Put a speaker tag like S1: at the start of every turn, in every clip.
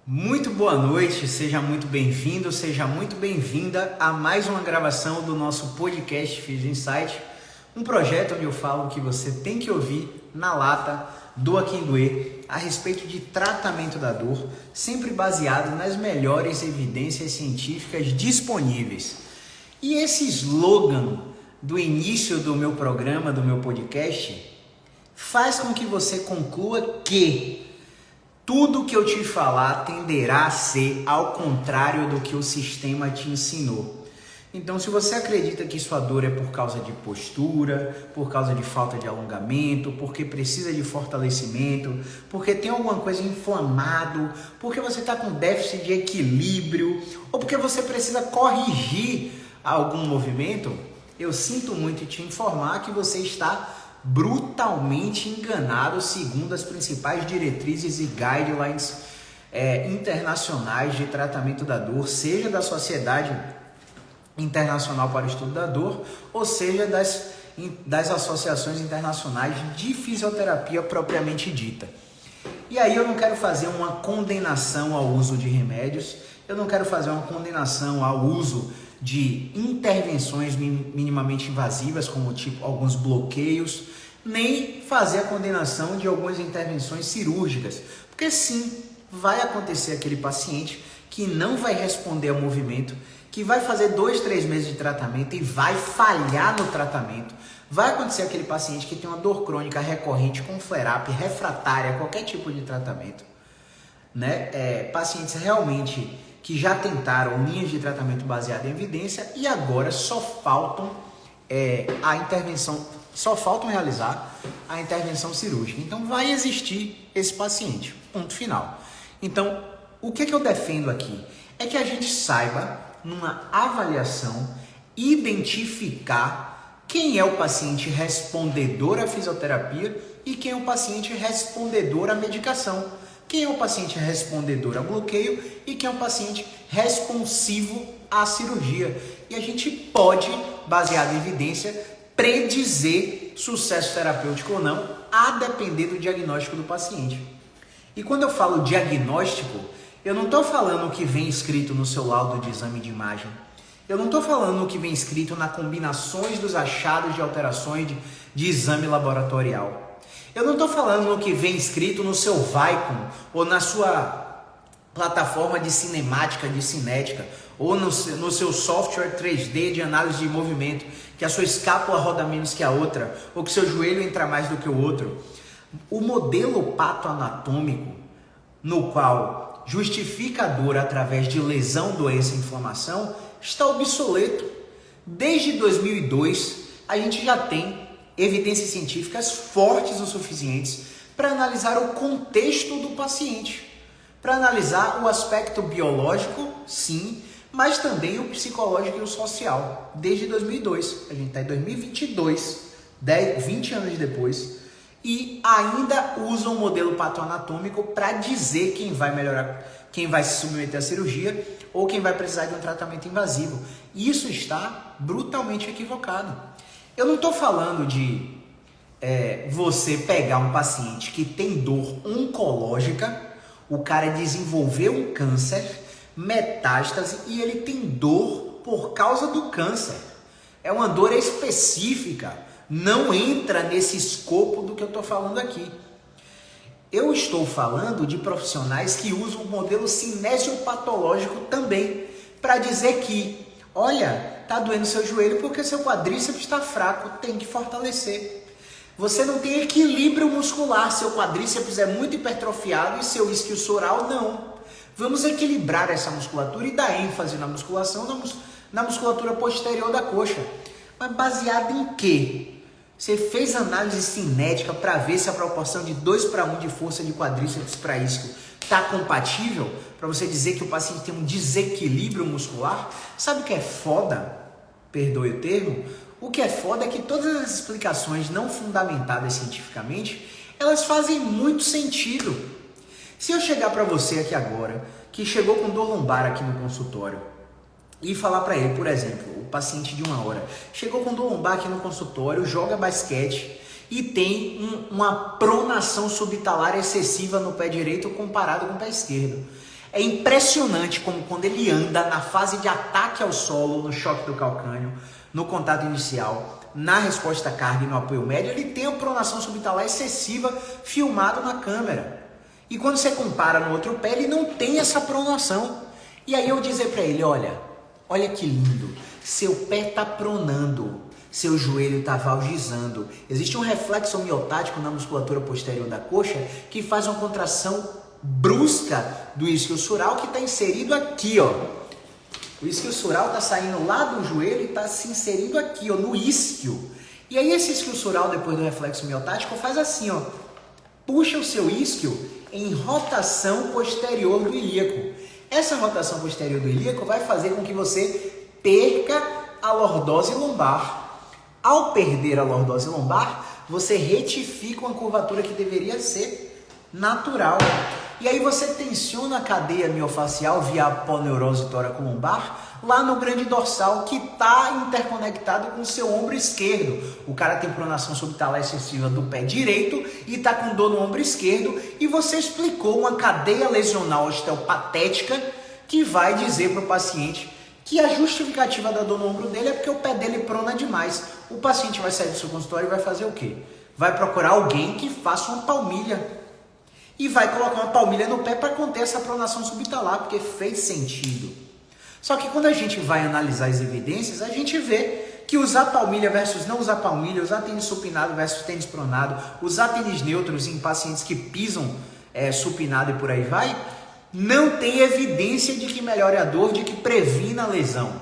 S1: Muito boa noite, seja muito bem-vindo, seja muito bem-vinda a mais uma gravação do nosso podcast Physio Insight, um projeto onde eu falo que você tem que ouvir na lata, doa quem doer, a respeito de tratamento da dor, sempre baseado nas melhores evidências científicas disponíveis. E esse slogan do início do meu programa, do meu podcast, faz com que você conclua que tudo que eu te falar tenderá a ser ao contrário do que o sistema te ensinou. Então, se você acredita que sua dor é por causa de postura, por causa de falta de alongamento, porque precisa de fortalecimento, porque tem alguma coisa inflamado, porque você está com déficit de equilíbrio, ou porque você precisa corrigir algum movimento, eu sinto muito em te informar que você está brutalmente enganado segundo as principais diretrizes e guidelines internacionais de tratamento da dor, seja da Sociedade Internacional para o Estudo da Dor, ou seja das associações internacionais de fisioterapia propriamente dita. E aí eu não quero fazer uma condenação ao uso de remédios, eu não quero fazer uma condenação ao uso de intervenções minimamente invasivas, como tipo alguns bloqueios, nem fazer a condenação de algumas intervenções cirúrgicas, porque sim, vai acontecer aquele paciente que não vai responder ao movimento, que vai fazer 2-3 meses de tratamento e vai falhar no tratamento. Vai acontecer aquele paciente que tem uma dor crônica recorrente com flare-up, refratária, qualquer tipo de tratamento, né? Pacientes realmente que já tentaram linhas de tratamento baseado em evidência e agora só faltam realizar a intervenção cirúrgica. Então vai existir esse paciente, ponto final. Então, o que eu defendo aqui é que a gente saiba, numa avaliação, identificar quem é o paciente respondedor à fisioterapia e quem é o paciente respondedor à medicação. Quem é o paciente respondedor a bloqueio e quem é o paciente responsivo à cirurgia. E a gente pode, baseado em evidência, predizer sucesso terapêutico ou não, a depender do diagnóstico do paciente. E quando eu falo diagnóstico, eu não estou falando o que vem escrito no seu laudo de exame de imagem. Eu não estou falando o que vem escrito nas combinações dos achados de alterações de exame laboratorial. Eu não estou falando no que vem escrito no seu Vicon ou na sua plataforma de cinemática, de cinética, ou no seu software 3D de análise de movimento, que a sua escápula roda menos que a outra, ou que seu joelho entra mais do que o outro. O modelo patoanatômico, no qual justifica a dor através de lesão, doença e inflamação, está obsoleto. Desde 2002, a gente já tem evidências científicas fortes o suficientes para analisar o contexto do paciente, para analisar o aspecto biológico, sim, mas também o psicológico e o social, desde 2002. A gente está em 2022, 20 anos depois, e ainda usa um modelo patoanatômico para dizer quem vai melhorar, quem vai se submeter à cirurgia ou quem vai precisar de um tratamento invasivo. Isso está brutalmente equivocado. Eu não estou falando de você pegar um paciente que tem dor oncológica, o cara desenvolveu um câncer, metástase, e ele tem dor por causa do câncer. É uma dor específica, não entra nesse escopo do que eu estou falando aqui. Eu estou falando de profissionais que usam o modelo cinesiopatológico também, para dizer que, olha, está doendo seu joelho porque seu quadríceps está fraco, tem que fortalecer. Você não tem equilíbrio muscular, seu quadríceps é muito hipertrofiado e seu isquiosural não. Vamos equilibrar essa musculatura e dar ênfase na musculação, na musculatura posterior da coxa. Mas baseado em quê? Você fez análise cinética para ver se a proporção de 2:1 de força de quadríceps para isquio está compatível? Para você dizer que o paciente tem um desequilíbrio muscular? Sabe o que é foda? Perdoe o termo. O que é foda é que todas as explicações não fundamentadas cientificamente, elas fazem muito sentido. Se eu chegar para você aqui agora, que chegou com dor lombar aqui no consultório, e falar para ele, por exemplo, o paciente de 1 hora, chegou com dor lombar aqui no consultório, joga basquete e tem uma pronação subtalar excessiva no pé direito comparado com o pé esquerdo. É impressionante como quando ele anda na fase de ataque ao solo, no choque do calcânio, no contato inicial, na resposta à carga e no apoio médio, ele tem a pronação subtalar excessiva filmado na câmera. E quando você compara no outro pé, ele não tem essa pronação. E aí eu dizer para ele, olha que lindo, seu pé está pronando, seu joelho está valgizando. Existe um reflexo miotático na musculatura posterior da coxa que faz uma contração brusca do isquiosural que está inserido aqui, ó. O isquiosural está saindo lá do joelho e está se inserindo aqui, ó, no isquio. E aí esse isquiosural, depois do reflexo miotático, faz assim, ó. Puxa o seu isquio em rotação posterior do ilíaco. Essa rotação posterior do ilíaco vai fazer com que você perca a lordose lombar. Ao perder a lordose lombar, você retifica uma curvatura que deveria ser natural. E aí você tensiona a cadeia miofacial via aponeurose tóraco-lombar lá no grande dorsal que está interconectado com o seu ombro esquerdo. O cara tem pronação subtalar excessiva do pé direito e está com dor no ombro esquerdo e você explicou uma cadeia lesional osteopatética que vai dizer para o paciente que a justificativa da dor no ombro dele é porque o pé dele prona demais. O paciente vai sair do seu consultório e vai fazer o quê? Vai procurar alguém que faça uma palmilha. E vai colocar uma palmilha no pé para conter essa pronação subtalar, porque fez sentido. Só que quando a gente vai analisar as evidências, a gente vê que usar palmilha versus não usar palmilha, usar tênis supinado versus tênis pronado, usar tênis neutros em pacientes que pisam supinado e por aí vai, não tem evidência de que melhore a dor, de que previna a lesão.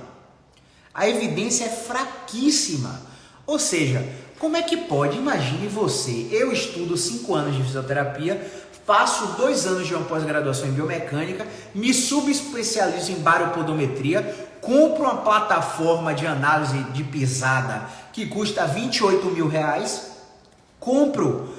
S1: A evidência é fraquíssima. Ou seja, como é que pode? Imagine você, eu estudo 5 anos de fisioterapia, faço 2 anos de uma pós-graduação em biomecânica, me subespecializo em baropodometria, compro uma plataforma de análise de pisada que custa R$28 mil, compro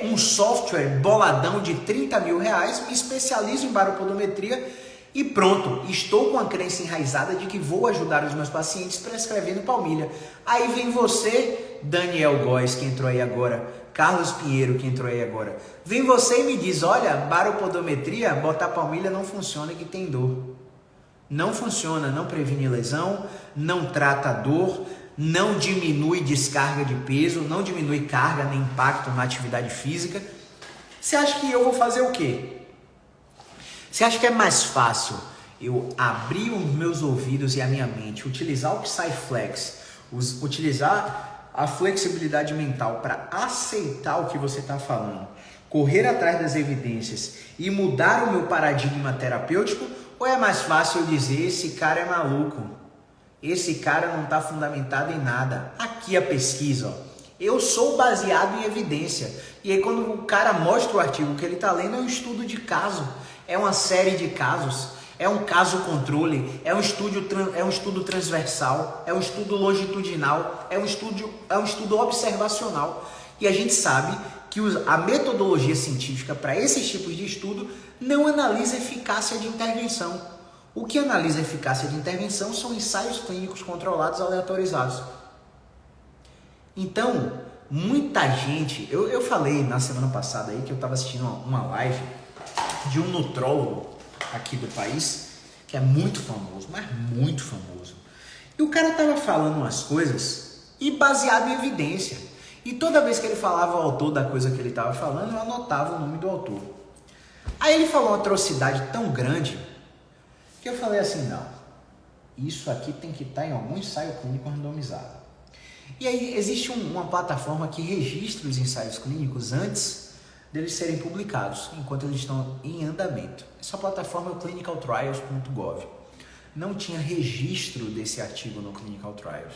S1: um software boladão de R$30 mil, me especializo em baropodometria e pronto, estou com a crença enraizada de que vou ajudar os meus pacientes prescrevendo palmilha. Aí vem você, Daniel Góes, que entrou aí agora, Carlos Pinheiro, que entrou aí agora. Vem você e me diz, olha, baropodometria, botar palmilha não funciona que tem dor. Não funciona, não previne lesão, não trata dor, não diminui descarga de peso, não diminui carga nem impacto na atividade física. Você acha que eu vou fazer o quê? Você acha que é mais fácil eu abrir os meus ouvidos e a minha mente, utilizar o PsyFlex, utilizar a flexibilidade mental para aceitar o que você está falando, correr atrás das evidências e mudar o meu paradigma terapêutico? Ou é mais fácil eu dizer, esse cara é maluco, esse cara não está fundamentado em nada? Aqui a pesquisa, ó. Eu sou baseado em evidência. E aí quando o cara mostra o artigo que ele está lendo, é um estudo de caso, é uma série de casos, é um caso controle, é um estudo transversal, é um estudo longitudinal, é um estudo observacional. E a gente sabe que a metodologia científica para esses tipos de estudo não analisa eficácia de intervenção. O que analisa eficácia de intervenção são ensaios clínicos controlados aleatorizados. Então, muita gente... Eu falei na semana passada aí que eu estava assistindo uma live de um nutrólogo aqui do país, que é muito famoso, mas muito famoso. E o cara estava falando umas coisas e baseado em evidência. E toda vez que ele falava o autor da coisa que ele estava falando, eu anotava o nome do autor. Aí ele falou uma atrocidade tão grande que eu falei assim, não, isso aqui tem que estar em algum ensaio clínico randomizado. E aí existe uma plataforma que registra os ensaios clínicos antes deles serem publicados, enquanto eles estão em andamento. Essa plataforma é o clinicaltrials.gov. Não tinha registro desse artigo no Clinical Trials.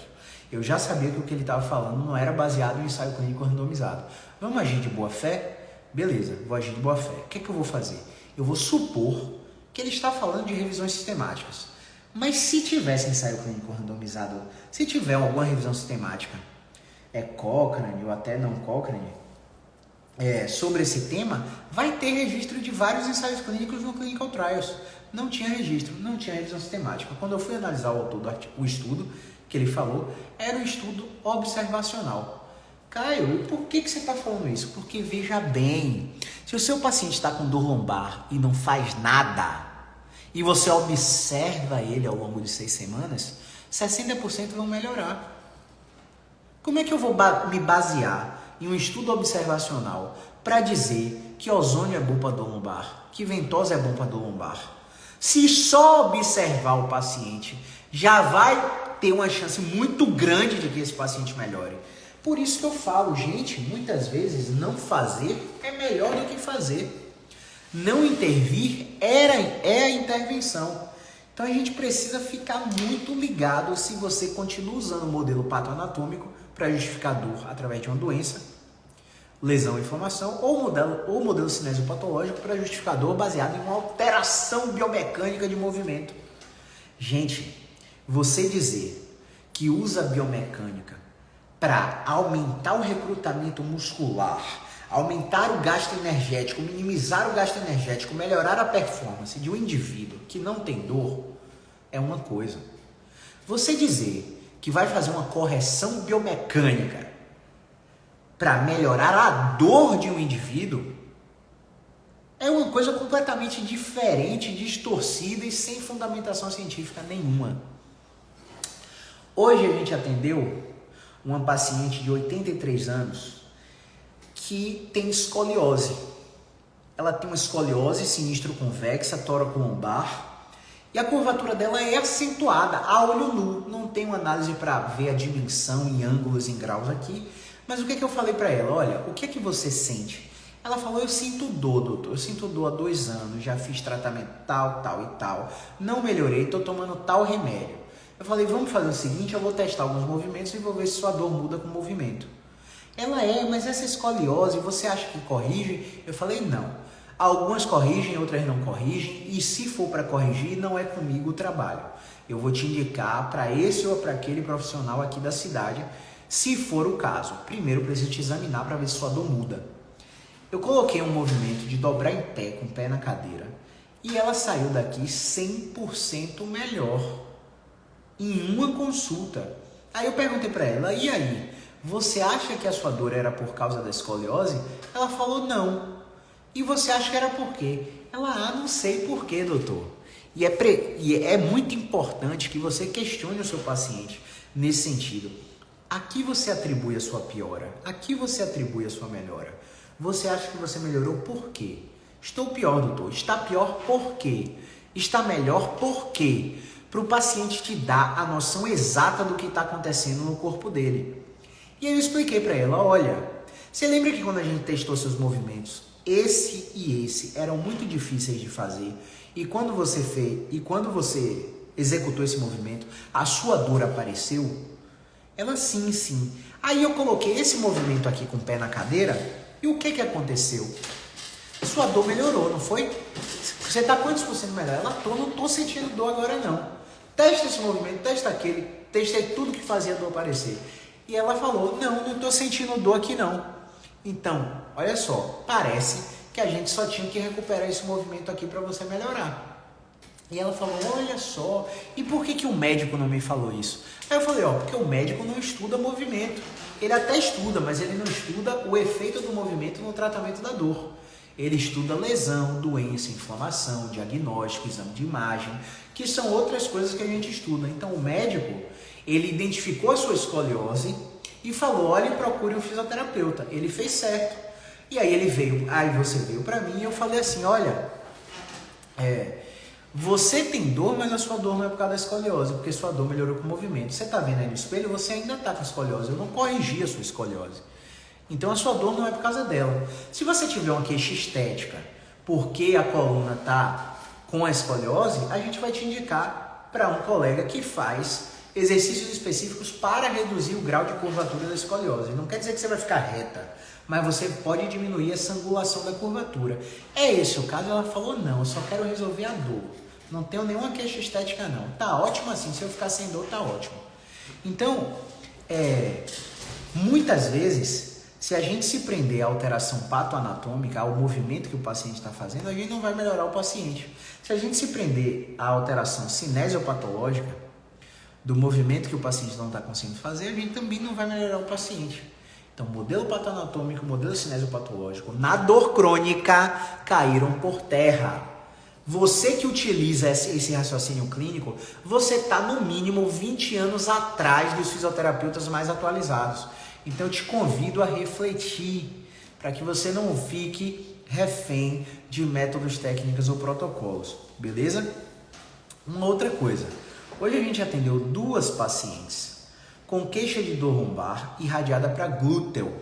S1: Eu já sabia que o que ele estava falando não era baseado em ensaio clínico randomizado. Vamos agir de boa fé? Beleza, vou agir de boa fé. O que é que eu vou fazer? Eu vou supor que ele está falando de revisões sistemáticas. Mas se tivesse ensaio clínico randomizado, se tiver alguma revisão sistemática, Cochrane ou até não Cochrane, sobre esse tema, vai ter registro de vários ensaios clínicos no Clinical Trials. Não tinha registro, não tinha revisão sistemática. Quando eu fui analisar o autor o estudo que ele falou, era um estudo observacional. Caio, por que você está falando isso? Porque veja bem, se o seu paciente está com dor lombar e não faz nada, e você observa ele ao longo de 6 semanas, 60% vão melhorar. Como é que eu vou me basear em um estudo observacional para dizer que ozônio é bom para dor lombar, que ventosa é bom para dor lombar? Se só observar o paciente, já vai ter uma chance muito grande de que esse paciente melhore. Por isso que eu falo, gente, muitas vezes não fazer é melhor do que fazer. Não intervir é a intervenção. Então a gente precisa ficar muito ligado se você continua usando o modelo patoanatômico para justificar dor através de uma doença, lesão ou inflamação, ou o modelo cinesiopatológico para justificar dor baseado em uma alteração biomecânica de movimento. Gente, você dizer que usa biomecânica para aumentar o recrutamento muscular, aumentar o gasto energético, minimizar o gasto energético, melhorar a performance de um indivíduo que não tem dor, é uma coisa. Você dizer que vai fazer uma correção biomecânica para melhorar a dor de um indivíduo é uma coisa completamente diferente, distorcida e sem fundamentação científica nenhuma. Hoje a gente atendeu uma paciente de 83 anos que tem escoliose. Ela tem uma escoliose sinistro convexa, tóraco-lombar, e a curvatura dela é acentuada a olho nu. Não tenho análise para ver a dimensão em ângulos, em graus aqui, mas o que eu falei para ela? Olha, o que é que você sente? Ela falou, eu sinto dor, doutor, eu sinto dor há 2 anos, já fiz tratamento tal, tal e tal, não melhorei, estou tomando tal remédio. Eu falei, vamos fazer o seguinte, eu vou testar alguns movimentos e vou ver se sua dor muda com o movimento. Ela mas essa escoliose, você acha que corrige? Eu falei, não. Algumas corrigem, outras não corrigem, e se for para corrigir, não é comigo o trabalho. Eu vou te indicar para esse ou para aquele profissional aqui da cidade, se for o caso. Primeiro, eu preciso te examinar para ver se sua dor muda. Eu coloquei um movimento de dobrar em pé, com o pé na cadeira, e ela saiu daqui 100% melhor, em uma consulta. Aí eu perguntei para ela, e aí, você acha que a sua dor era por causa da escoliose? Ela falou, não. E você acha que era por quê? Ela, não sei por quê, doutor. E é muito importante que você questione o seu paciente nesse sentido. Aqui você atribui a sua piora, aqui você atribui a sua melhora. Você acha que você melhorou por quê? Estou pior, doutor. Está pior por quê? Está melhor por quê? Para o paciente te dar a noção exata do que está acontecendo no corpo dele. E aí eu expliquei para ela, olha, você lembra que quando a gente testou seus movimentos, esse e esse eram muito difíceis de fazer, e quando você executou esse movimento, a sua dor apareceu? Ela, sim. Aí eu coloquei esse movimento aqui com o pé na cadeira, e o que aconteceu? Sua dor melhorou, não foi? Você está quantos por cento melhor? Ela, não estou sentindo dor agora não. Testa esse movimento, testa aquele, testei tudo que fazia dor aparecer. E ela falou, não estou sentindo dor aqui não. Então, olha só, parece que a gente só tinha que recuperar esse movimento aqui para você melhorar. E ela falou, olha só, e por que o médico não me falou isso? Aí eu falei, porque o médico não estuda movimento. Ele até estuda, mas ele não estuda o efeito do movimento no tratamento da dor. Ele estuda lesão, doença, inflamação, diagnóstico, exame de imagem, que são outras coisas que a gente estuda. Então o médico, ele identificou a sua escoliose e falou, olha, procure um fisioterapeuta. Ele fez certo. E aí você veio para mim e eu falei assim, olha, você tem dor, mas a sua dor não é por causa da escoliose, porque sua dor melhorou com o movimento. Você está vendo aí no espelho, você ainda está com escoliose. Eu não corrigi a sua escoliose. Então a sua dor não é por causa dela. Se você tiver uma queixa estética, porque a coluna está com a escoliose, a gente vai te indicar para um colega que faz exercícios específicos para reduzir o grau de curvatura da escoliose. Não quer dizer que você vai ficar reta, mas você pode diminuir essa angulação da curvatura. É esse o caso? Ela falou, não, eu só quero resolver a dor. Não tenho nenhuma queixa estética não. Tá ótimo assim, se eu ficar sem dor, tá ótimo. Então, muitas vezes, se a gente se prender à alteração patoanatômica, ao movimento que o paciente está fazendo, a gente não vai melhorar o paciente. Se a gente se prender à alteração cinesiopatológica, do movimento que o paciente não está conseguindo fazer, a gente também não vai melhorar o paciente. Então, modelo patoanatômico, modelo cinesiopatológico, na dor crônica, caíram por terra. Você que utiliza esse raciocínio clínico, você está no mínimo 20 anos atrás dos fisioterapeutas mais atualizados. Então eu te convido a refletir, para que você não fique refém de métodos, técnicas ou protocolos, beleza? Uma outra coisa, hoje a gente atendeu 2 pacientes com queixa de dor lombar irradiada para glúteo,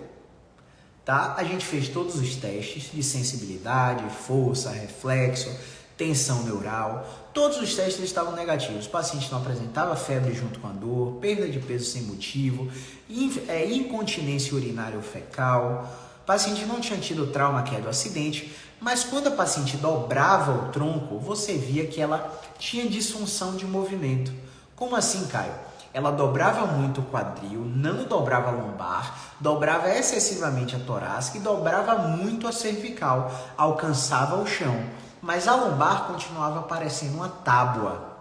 S1: tá? A gente fez todos os testes de sensibilidade, força, reflexo, tensão neural, todos os testes estavam negativos. O paciente não apresentava febre junto com a dor, perda de peso sem motivo, incontinência urinária ou fecal. O paciente não tinha tido trauma, queda ou acidente, mas quando a paciente dobrava o tronco, você via que ela tinha disfunção de movimento. Como assim, Caio? Ela dobrava muito o quadril, não dobrava a lombar, dobrava excessivamente a torácica e dobrava muito a cervical, alcançava o chão. Mas a lombar continuava parecendo uma tábua.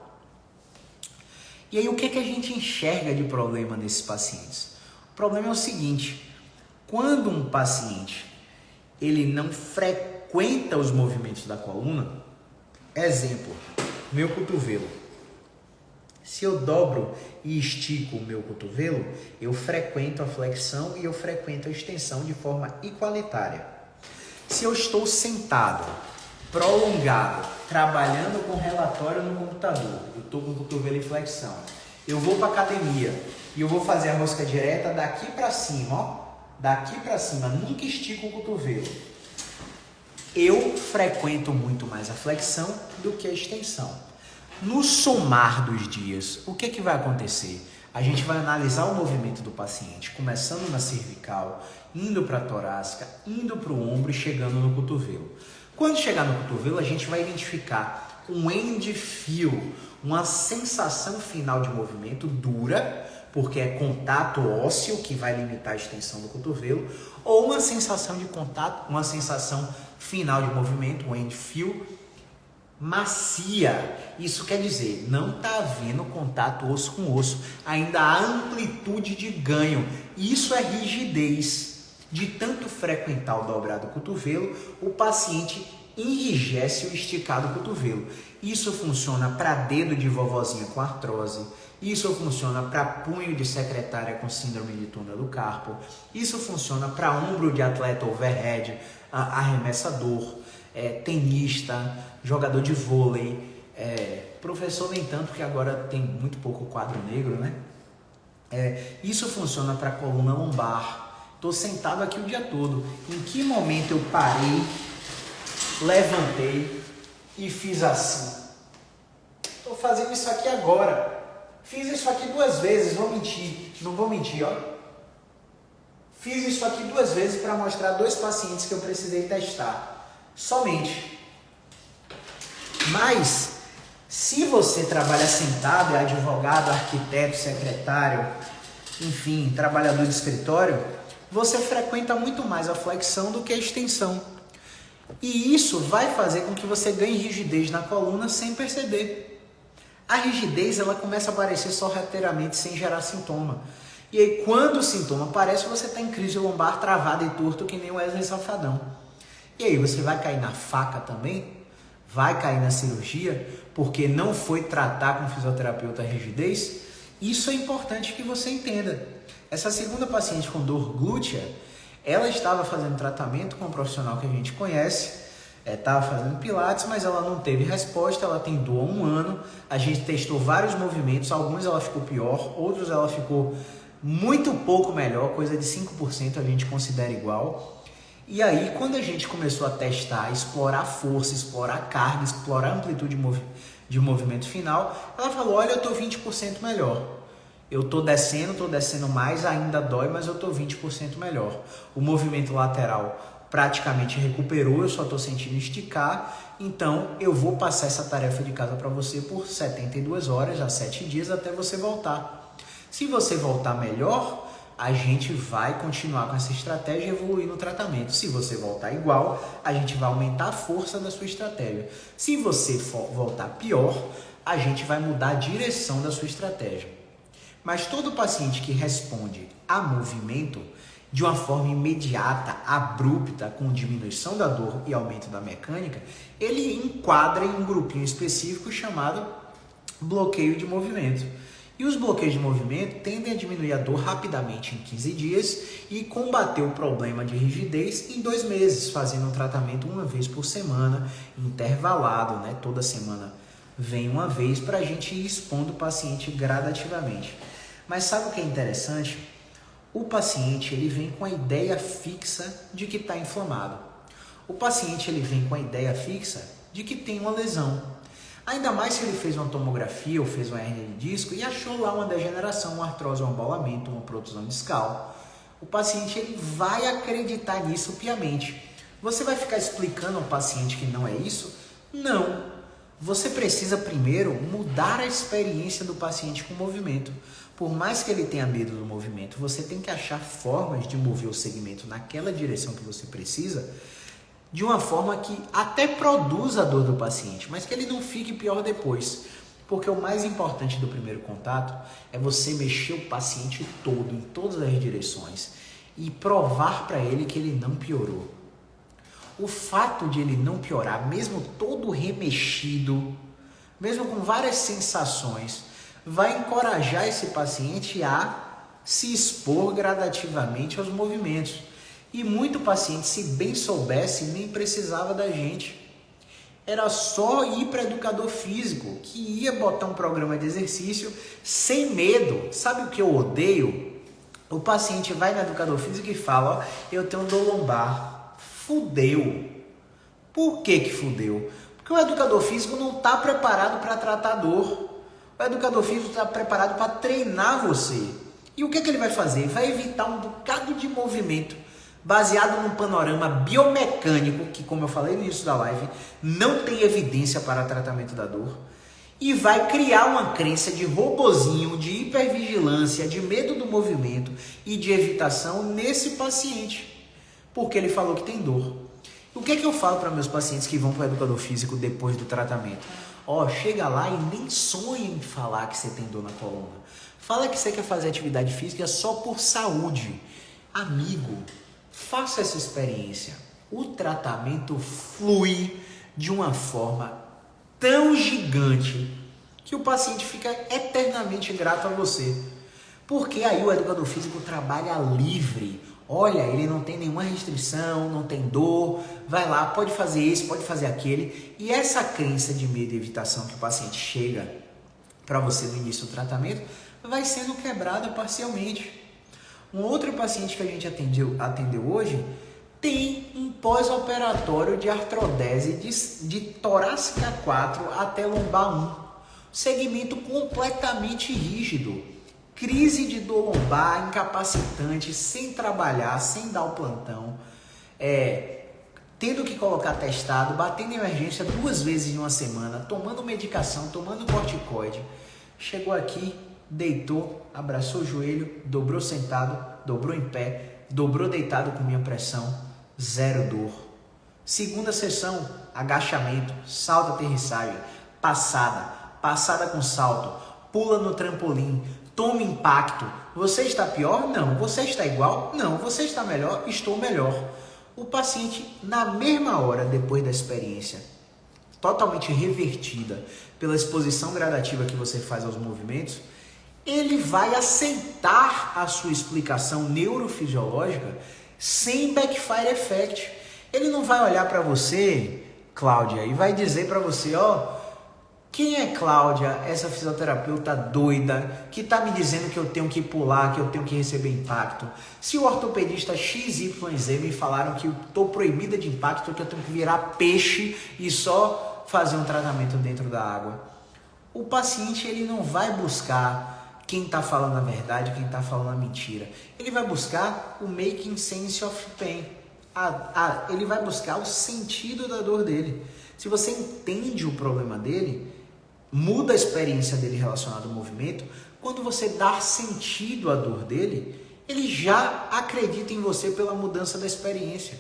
S1: E aí o que a gente enxerga de problema nesses pacientes? O problema é o seguinte, quando um paciente ele não frequenta os movimentos da coluna, exemplo, meu cotovelo. Se eu dobro e estico o meu cotovelo, eu frequento a flexão e eu frequento a extensão de forma igualitária. Se eu estou sentado, prolongado, trabalhando com relatório no computador, eu estou com o cotovelo em flexão, eu vou para academia e eu vou fazer a rosca direta daqui para cima, ó, daqui para cima, nunca estico o cotovelo. Eu frequento muito mais a flexão do que a extensão. No somar dos dias, o que vai acontecer? A gente vai analisar o movimento do paciente, começando na cervical, indo para a torácica, indo para o ombro e chegando no cotovelo. Quando chegar no cotovelo, a gente vai identificar um end feel, uma sensação final de movimento dura, porque é contato ósseo que vai limitar a extensão do cotovelo, ou uma sensação de contato, uma sensação final de movimento, um end feel, macia. Isso quer dizer, não está havendo contato osso com osso, ainda há amplitude de ganho. Isso é rigidez. De tanto frequentar o dobrado do cotovelo, o paciente enrijece o esticado do cotovelo. Isso funciona para dedo de vovozinha com artrose, isso funciona para punho de secretária com síndrome de túnel do carpo, isso funciona para ombro de atleta overhead, arremessador, tenista, jogador de vôlei, professor nem tanto, porque agora tem muito pouco quadro negro, né? Isso funciona para coluna lombar. Estou sentado aqui o dia todo. Em que momento eu parei, levantei e fiz assim? Estou fazendo isso aqui agora. Fiz isso aqui 2 vezes, vou mentir. Não vou mentir, ó. Fiz isso aqui 2 vezes para mostrar 2 pacientes que eu precisei testar. Somente. Mas, se você trabalha sentado, é advogado, arquiteto, secretário, enfim, trabalhador de escritório, você frequenta muito mais a flexão do que a extensão. E isso vai fazer com que você ganhe rigidez na coluna sem perceber. A rigidez ela começa a aparecer sorrateiramente sem gerar sintoma. E aí quando o sintoma aparece, você está em crise lombar, travado e torto que nem o Wesley Safadão. E aí você vai cair na faca também? Vai cair na cirurgia porque não foi tratar com fisioterapeuta a rigidez? Isso é importante que você entenda. Essa segunda paciente com dor glútea, ela estava fazendo tratamento com um profissional que a gente conhece, estava fazendo pilates, mas ela não teve resposta, ela tem dor há 1 ano, a gente testou vários movimentos, alguns ela ficou pior, outros ela ficou muito pouco melhor, coisa de 5% a gente considera igual. E aí, quando a gente começou a testar, explorar força, explorar carga, explorar amplitude de movimento final, ela falou, olha, eu estou 20% melhor. Eu estou descendo mais, ainda dói, mas eu estou 20% melhor. O movimento lateral praticamente recuperou, eu só estou sentindo esticar, então eu vou passar essa tarefa de casa para você por 72 horas, a 7 dias, até você voltar. Se você voltar melhor, a gente vai continuar com essa estratégia e evoluir no tratamento. Se você voltar igual, a gente vai aumentar a força da sua estratégia. Se você voltar pior, a gente vai mudar a direção da sua estratégia. Mas todo paciente que responde a movimento, de uma forma imediata, abrupta, com diminuição da dor e aumento da mecânica, ele enquadra em um grupinho específico chamado bloqueio de movimento. E os bloqueios de movimento tendem a diminuir a dor rapidamente em 15 dias e combater o problema de rigidez em 2 meses, fazendo um tratamento uma vez por semana, intervalado, né? Toda semana vem uma vez para a gente ir expondo o paciente gradativamente. Mas sabe o que é interessante? O paciente ele vem com a ideia fixa de que está inflamado. O paciente ele vem com a ideia fixa de que tem uma lesão. Ainda mais se ele fez uma tomografia ou fez uma hernia de disco e achou lá uma degeneração, uma artrose, um embolamento, uma protusão discal. O paciente ele vai acreditar nisso piamente. Você vai ficar explicando ao paciente que não é isso? Não. Você precisa primeiro mudar a experiência do paciente com o movimento. Por mais que ele tenha medo do movimento, você tem que achar formas de mover o segmento naquela direção que você precisa, de uma forma que até produza a dor do paciente, mas que ele não fique pior depois. Porque o mais importante do primeiro contato é você mexer o paciente todo, em todas as direções, e provar para ele que ele não piorou. O fato de ele não piorar, mesmo todo remexido, mesmo com várias sensações, vai encorajar esse paciente a se expor gradativamente aos movimentos. E muito paciente, se bem soubesse, nem precisava da gente. Era só ir para educador físico, que ia botar um programa de exercício sem medo. Sabe o que eu odeio? O paciente vai no educador físico e fala, ó, eu tenho dor lombar. Fudeu. Por que fudeu? Porque o educador físico não está preparado para tratar dor. O educador físico está preparado para treinar você. E o que ele vai fazer? Vai evitar um bocado de movimento baseado num panorama biomecânico, que, como eu falei no início da live, não tem evidência para tratamento da dor, e vai criar uma crença de robozinho, de hipervigilância, de medo do movimento e de evitação nesse paciente, porque ele falou que tem dor. O que eu falo para meus pacientes que vão para o educador físico depois do tratamento? Ó, chega lá e nem sonha em falar que você tem dor na coluna. Fala que você quer fazer atividade física só por saúde. Amigo, faça essa experiência. O tratamento flui de uma forma tão gigante que o paciente fica eternamente grato a você. Porque aí o educador físico trabalha livre. Olha, ele não tem nenhuma restrição, não tem dor, vai lá, pode fazer isso, pode fazer aquele. E essa crença de medo e evitação que o paciente chega para você no início do tratamento vai sendo quebrada parcialmente. Um outro paciente que a gente atendeu hoje tem um pós-operatório de artrodese de torácica 4 até lombar 1. Segmento completamente rígido. Crise de dor lombar, incapacitante, sem trabalhar, sem dar o plantão. Tendo que colocar atestado, batendo em emergência 2 vezes em uma semana, tomando medicação, tomando corticoide. Chegou aqui, deitou, abraçou o joelho, dobrou sentado, dobrou em pé, dobrou deitado com minha pressão, 0 dor. Segunda sessão, agachamento, salto aterrissagem, passada com salto, pula no trampolim, toma impacto. Você está pior? Não. Você está igual? Não. Você está melhor? Estou melhor. O paciente, na mesma hora, depois da experiência, totalmente revertida pela exposição gradativa que você faz aos movimentos, ele vai aceitar a sua explicação neurofisiológica sem backfire effect. Ele não vai olhar para você, Cláudia, e vai dizer para você, ó, quem é Cláudia, essa fisioterapeuta doida, que tá me dizendo que eu tenho que pular, que eu tenho que receber impacto? Se o ortopedista XYZ me falaram que eu tô proibida de impacto, que eu tenho que virar peixe e só fazer um tratamento dentro da água. O paciente, ele não vai buscar quem está falando a verdade, quem está falando a mentira. Ele vai buscar o making sense of pain. Ele vai buscar o sentido da dor dele. Se você entende o problema dele, muda a experiência dele relacionada ao movimento. Quando você dá sentido à dor dele, ele já acredita em você pela mudança da experiência.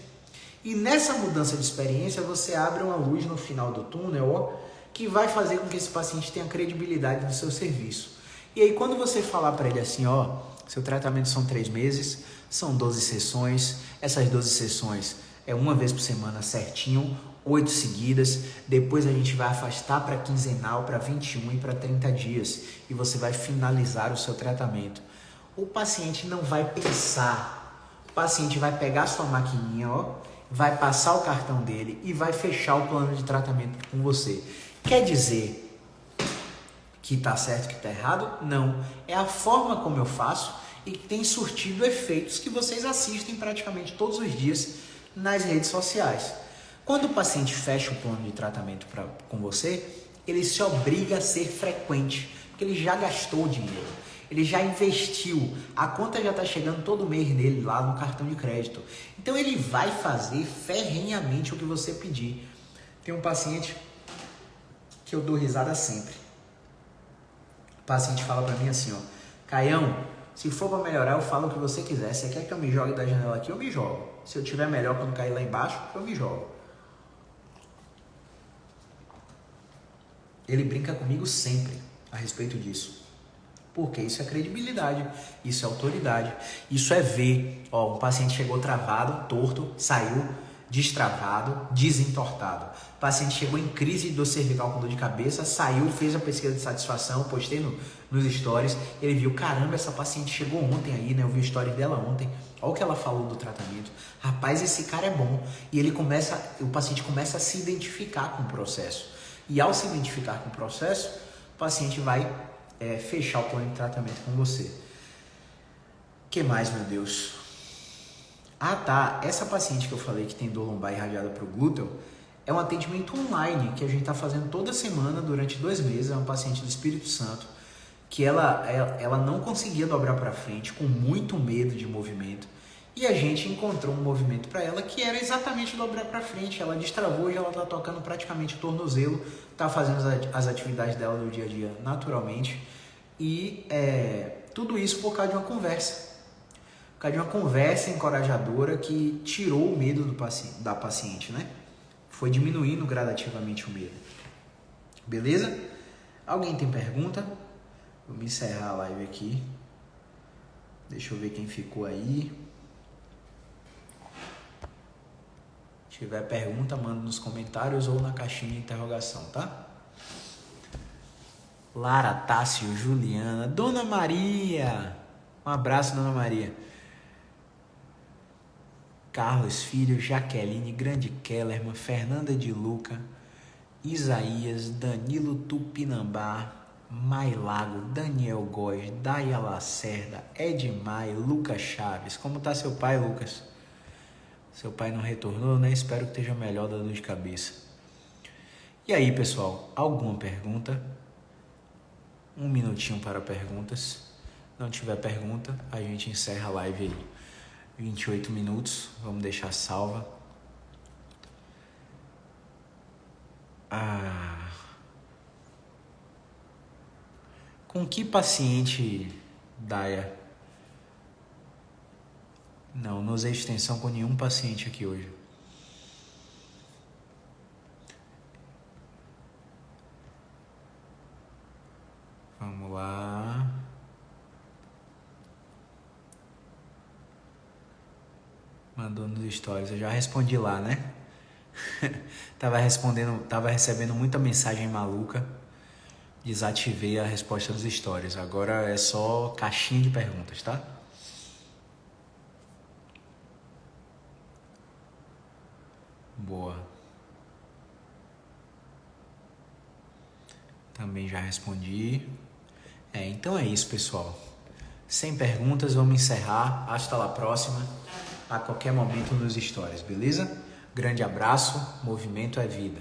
S1: E nessa mudança de experiência, você abre uma luz no final do túnel, ó, que vai fazer com que esse paciente tenha credibilidade do seu serviço. E aí, quando você falar para ele assim, ó, Seu tratamento são 3 meses, são 12 sessões. Essas 12 sessões é uma vez por semana certinho, 8 seguidas. Depois a gente vai afastar para quinzenal, para 21 e para 30 dias. E você vai finalizar o seu tratamento. O paciente não vai pensar. O paciente vai pegar sua maquininha, ó, vai passar o cartão dele e vai fechar o plano de tratamento com você. Quer dizer que está certo, que está errado? Não. É a forma como eu faço e que tem surtido efeitos que vocês assistem praticamente todos os dias nas redes sociais. Quando o paciente fecha o plano de tratamento com você, ele se obriga a ser frequente, porque ele já gastou o dinheiro, ele já investiu, a conta já está chegando todo mês nele lá no cartão de crédito. Então ele vai fazer ferrenhamente o que você pedir. Tem um paciente que eu dou risada sempre. O paciente fala pra mim assim, ó, Caião, se for pra melhorar, eu falo o que você quiser. Você quer que eu me jogue da janela aqui, eu me jogo. Se eu tiver melhor quando cair lá embaixo, eu me jogo. Ele brinca comigo sempre a respeito disso. Porque isso é credibilidade, isso é autoridade, isso é ver, ó, um paciente chegou travado, torto, saiu destravado, desentortado. O paciente chegou em crise de dor cervical com dor de cabeça, saiu, fez a pesquisa de satisfação, postei nos stories, ele viu, caramba, essa paciente chegou ontem aí, né? Eu vi o story dela ontem, olha o que ela falou do tratamento. Rapaz, esse cara é bom. E o paciente começa a se identificar com o processo. E ao se identificar com o processo, o paciente vai fechar o plano de tratamento com você. O que mais, meu Deus? Ah, tá. Essa paciente que eu falei que tem dor lombar irradiada para o glúteo é um atendimento online que a gente está fazendo toda semana durante 2 meses. É uma paciente do Espírito Santo que ela não conseguia dobrar para frente, com muito medo de movimento. E a gente encontrou um movimento para ela que era exatamente dobrar para frente. Ela destravou e ela está tocando praticamente o tornozelo, está fazendo as atividades dela do dia a dia naturalmente. E tudo isso por causa de uma conversa. Por causa de uma conversa encorajadora que tirou o medo da paciente, né? Foi diminuindo gradativamente o medo. Beleza? Alguém tem pergunta? Vou encerrar a live aqui. Deixa eu ver quem ficou aí. Se tiver pergunta, manda nos comentários ou na caixinha de interrogação, tá? Lara, Tássio, Juliana, Dona Maria. Um abraço, Dona Maria. Carlos Filho, Jaqueline, Grande Kellerman, Fernanda de Luca, Isaías, Danilo Tupinambá, Mailago, Daniel Góes, Daia Lacerda, Edmai, Lucas Chaves. Como tá seu pai, Lucas? Seu pai não retornou, né? Espero que esteja melhor da dor de cabeça. E aí, pessoal, alguma pergunta? 1 minutinho para perguntas. Não tiver pergunta, a gente encerra a live aí. 28 minutos, vamos deixar salva. Com que paciente, Daia? Não usei extensão com nenhum paciente aqui hoje. Vamos lá. Mandou nos stories, eu já respondi lá, né? Tava recebendo muita mensagem maluca. Desativei a resposta dos stories. Agora é só caixinha de perguntas, tá? Boa. Também já respondi. Então é isso, pessoal. Sem perguntas, vamos encerrar. Hasta la próxima. A qualquer momento nos stories, beleza? Grande abraço. Movimento é vida.